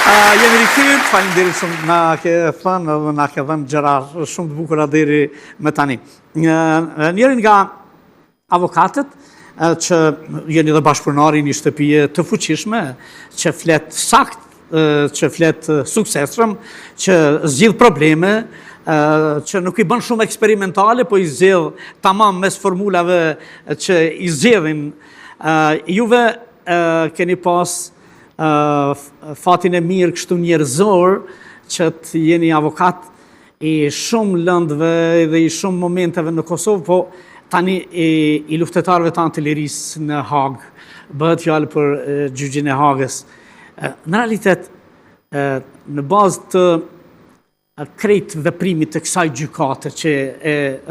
Jemi rikthyer, faleminderit shumë na ke thënë dhe na ke dhënë gjëra shumë të bukura deri më tani. Njëri nga avokatët që jeni dhe bashkëpunëtori në një shtëpi të fuqishme, që flet sakt, që flet suksesshëm, që zgjidh probleme, që nuk i bën shumë eksperimentale, po i zgjedh tamam mes formulave që i zgjedhin. Juve keni pas fatin e mirë kështu njerëzor që të jeni avokat i shumë lëndëve dhe i shumë momenteve në Kosovë, po tani i luftetarëve tanë të lirisë në Hagë, bëhet fjalë për gjyqin e Hagës. Në realitet, në bazë të krejt veprimit të kësaj gjykate që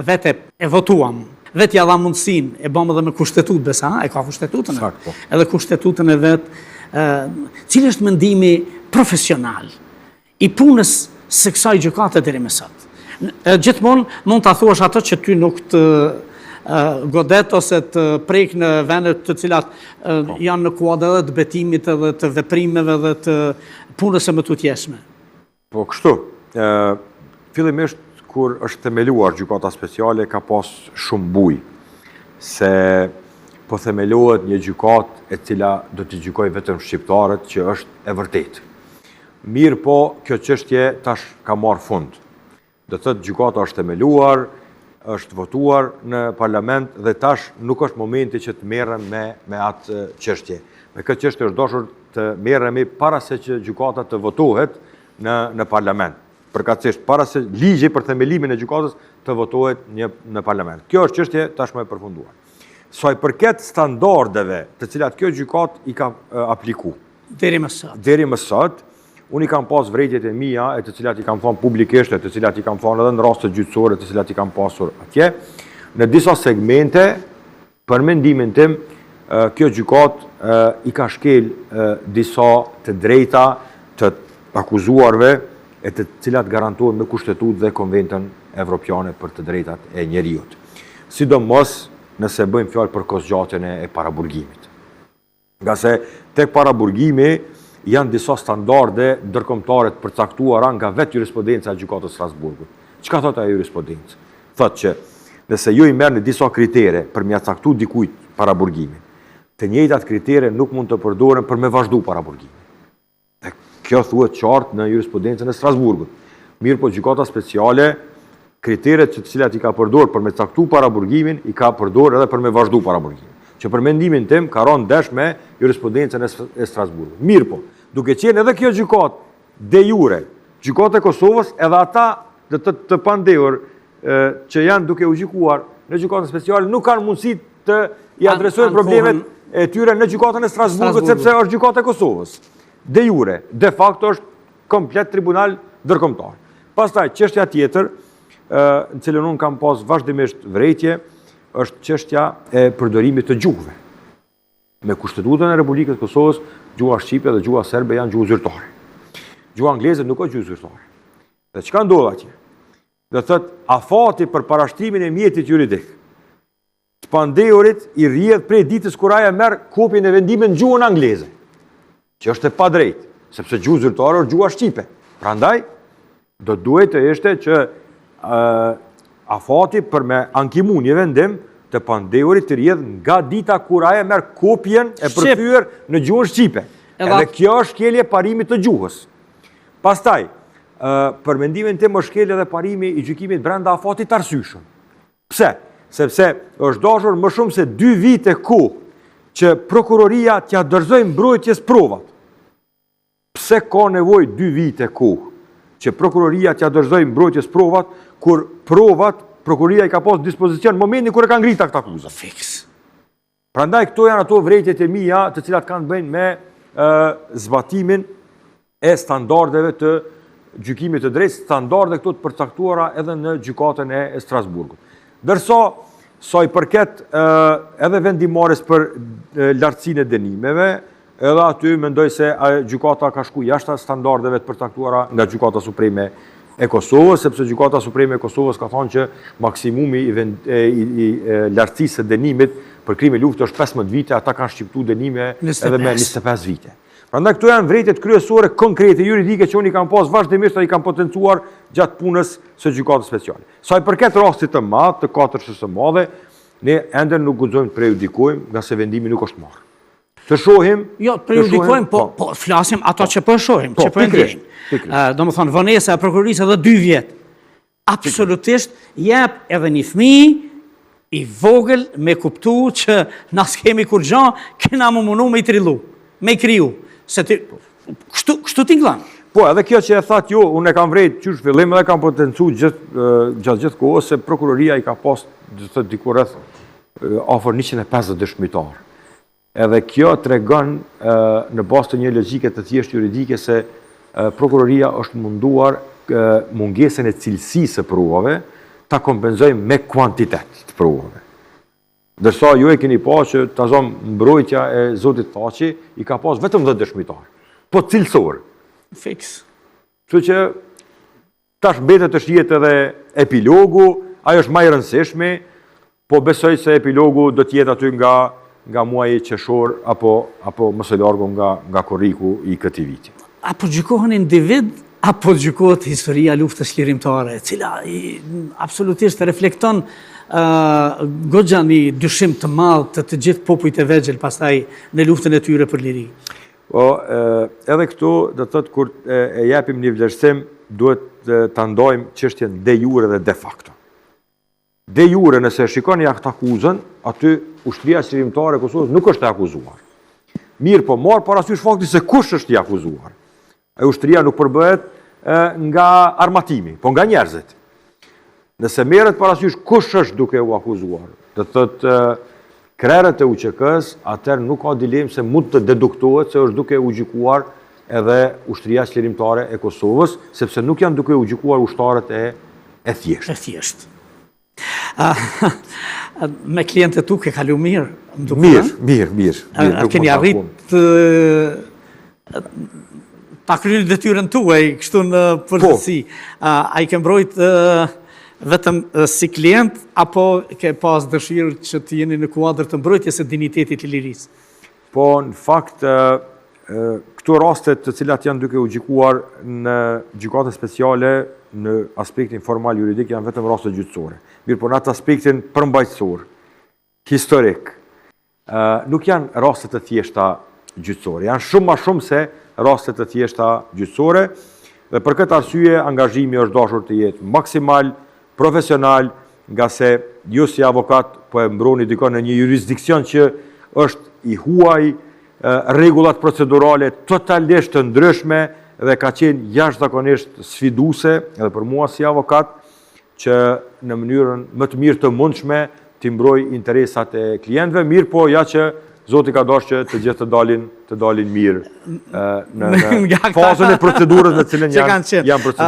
vete e votuam, vetë ja dha mundësin, e bëmë edhe me kushtetut besa, e ka kushtetutën edhe kushtetutën e vetë, cilë është mendimi profesional i punës së kësaj gjykate deri më sot. Gjithmonë mund ta thuash ato që ty nuk të godet ose të prek në vendet të cilat janë në kuadër edhe të betimit edhe të veprimeve dhe të punës së më tutjesme. Po kështu, fillimisht kur është themeluar gjykata speciale ka pas shumë bujë, se po themelohet një gjykat e cila do të gjykoj vetëm shqiptarët që është e vërtetë. Mirë po, kjo çështje tash ka marrë fund. Do të thotë gjykata është themeluar, është votuar në parlament dhe tash nuk është momenti që të merrem me atë çështje. Me këtë çështje është dashur të merremi para se që gjykata të votohet në parlament. Përkatësisht para se ligji për themelimin e gjykatës të votohet në parlament. Kjo është çështje tashmë e përfunduar. Sa i përket standardeve të cilat kjo gjykat i ka apliku. Deri më sot. Deri më sot, unë i kam pas vërejtjet e mia, e të cilat i kam thonë publikisht, e të cilat i kam thonë edhe në raste gjyqësore, të cilat i kam pasur atje. Në disa segmente, për mendimin tim, kjo gjykat i ka shkel disa të drejta të akuzuarve, e të cilat garantohen me kushtetut dhe konventën evropiane për të drejtat e njeriut. Sidomos nëse bëjmë fjalë për kosgjatjen e paraburgimit. Nga se tek paraburgimi janë disa standarde ndërkombëtare të përcaktuara nga vetë jurisprudenca e gjykatës Strasburgut. Çka thotë ajo jurisprudencë? Thotë që nëse ju i merrni disa kritere për m'ia caktuar dikujt paraburgimin, të njëjtat kritere nuk mund të përdoren për me vazhdu paraburgimin. Dhe kjo thuhet qartë në jurisprudencën e Strasburgut. Mirë po gjykata speciale kriteret që të cilat i ka përdor për me caktu paraburgimin, i ka përdor edhe për me vazhdu paraburgimin. Që për mendimin tim ka rënë ndesh me jurisprudencën e Strasburgut. Mirë po, duke qenë edhe kjo gjykat de jure, gjykatë e Kosovës, edhe ata të pandehur që janë duke u gjykuar në gjykatën speciale nuk kanë mundësi të i adresojnë problemet e tyre në gjykatën e Strasburgut, sepse është gjykatë e Kosovës. De jure, de facto është komplet tribunal ndërkombëtar. Pastaj çështja tjetër në cilën unë kam pas vazhdimisht vërejtje, është çështja e përdorimit të gjuhëve. Me Kushtetutën e Republikës Kosovës, gjuha shqipe dhe gjuha serbe janë gjuhë zyrtare. Gjuha angleze nuk është gjuhë zyrtare. Dhe çka ndodh atje? Do thotë afati për parashtrimin e mjetit juridik. Të pandehurit i rrjedh prej ditës kur aja merr kopjen e vendimit në gjuhën angleze, që është e padrejtë, sepse gjuhë zyrtare është gjuha shqipe. Prandaj do duhet të ishte që afati për me ankimu një vendim të pandehurit të rrjedh nga dita kur aja merr kopjen e përthyer në gjuhën shqipe. Edhe kjo është shkelje parimit të gjuhës. Pastaj, për mendimin tim është shkelje edhe parimi i gjykimit brenda afatit arsyeshëm. Pse? Sepse është dashur më shumë se 2 vite kohë që prokuroria t'ja dorëzoi mbrojtjes provat. Pse ka nevojë 2 vite kohë që prokuroria t'ja dorëzoi mbrojtjes provat, kur provat prokuroria i ka pas dispozicion në momentin kur e ka ngritur akt akuzën. Fiks. Prandaj këto janë ato vërejtjet e mia të cilat kanë bëjnë me zbatimin e standardeve të gjykimit të drejtë, standarde këto të përcaktuara edhe në gjykatën e Strasburgut. Ndërsa sa i përket edhe vendimarrjes për lartësinë e dënimeve, edhe aty mendoj se gjykata ka shku jashtë standardeve të përcaktuara nga Gjykata Supreme e Kosovës, sepse Gjykata Supreme e Kosovës ka thonë që maksimumi i lartësisë së dënimit për krime lufte është 15 vite, ata kanë shqiptu dënime edhe me 25 vite. Prandaj këto janë vërejtjet kryesore konkrete juridike që unë i kam pas vazhdimisht dhe i kam potencuar gjatë punës së gjykatës speciale. Sa i përket rastit të madh, të katërsisë së madhe, ne ende nuk guxojmë të prejudikojmë, nga se vendimi nuk është marrë. Të shohim... Jo, prejudikojmë, po flasim ato që po shohim, që po ndjejmë. Domethënë, vonesa e prokurorisë edhe 2 vjet. Absolutisht jep edhe një fëmijë i vogël me kuptu që na s'kemi kur gjë, kena më munu me i trillu, me i kriju. Se ti, kështu t'inglan. Po, edhe kjo që e thatë ju, unë e kam vrejt qysh fillim edhe kam potencu gjatë gjithë kohës se prokuroria i ka pas diku rreth afër 150 dëshmitar. Edhe kjo tregon në bazë të një logjike të thjeshtë juridike se prokuroria është munduar mungesën e cilësisë së provave ta kompenzojë me kuantitet të provave. Dërsa ju e keni pa që ta zonë mbrojtja e Zotit Thaçi i ka pas vetëm 10 dëshmitar, po cilësor. Fix. Kështu që tash mbetet të shihet edhe epilogu, ajo është më e rëndësishme, po besoj se epilogu do të jetë aty nga muaji qershor apo më së largu nga korriku i këtij viti. Apo gjykohen individ, apo gjykohet historia luftës lirimtare, e cila absolutisht reflekton goxha një dyshim të madh të gjithë popujt e vegjël pastaj në luftën e tyre për liri. Po, edhe këtu do të thotë kur e japim një vlerësim, duhet ta ndajmë çështjen de jure dhe de facto. De jure, nëse shikoni akuzën, aty ushtria qëllimtare e Kosovës nuk është e akuzuar. Mirë, po marr parasysh fakti se kush është i akuzuar. E ushtria nuk përbëhet nga armatimi, po nga njerëzit. Nëse merret parasysh kush është duke u akuzuar, do të thotë krerët e UÇK-s, atëherë nuk ka dilemë se mund të deduktohet se është duke u gjykuar edhe ushtria qëllimtare e Kosovës, sepse nuk janë duke u gjykuar ushtarët e thjeshtë. E thjeshtë. Me klientët tu ke kalu mirë? Mirë. Keni arrit ta kryeni detyrën tuaj, kështu në përgjithësi. A i ke mbrojt vetëm si klient, apo ke pas dëshirë që të jeni në kuadër të mbrojtjes së dinitetit të lirisë? Po, në fakt, këto rastet të cilat janë duke u gjykuar në gjykatën speciale në aspektin formal juridik janë vetëm raste gjyqësore. Mirë, po në atë aspektin përmbajtësor, historik, nuk janë raste të thjeshta gjyqësore. Janë shumë ma shumë se raste të thjeshta gjyqësore, dhe për këtë arsye angazhimi është dashur të jetë maksimal, profesional, nga se ju si avokat po e mbroni dikon në një jurisdikcion që është i huaj, rregullat procedurale totalisht të ndryshme dhe ka qenë jashtëzakonisht sfiduese edhe për mua si avokat që në mënyrën më të mirë të mundshme të mbroj interesat e klientëve, mirë po ja që Zoti ka dashur që të gjithë të dalin mirë në fazën e procedurës në cilën janë procedurë.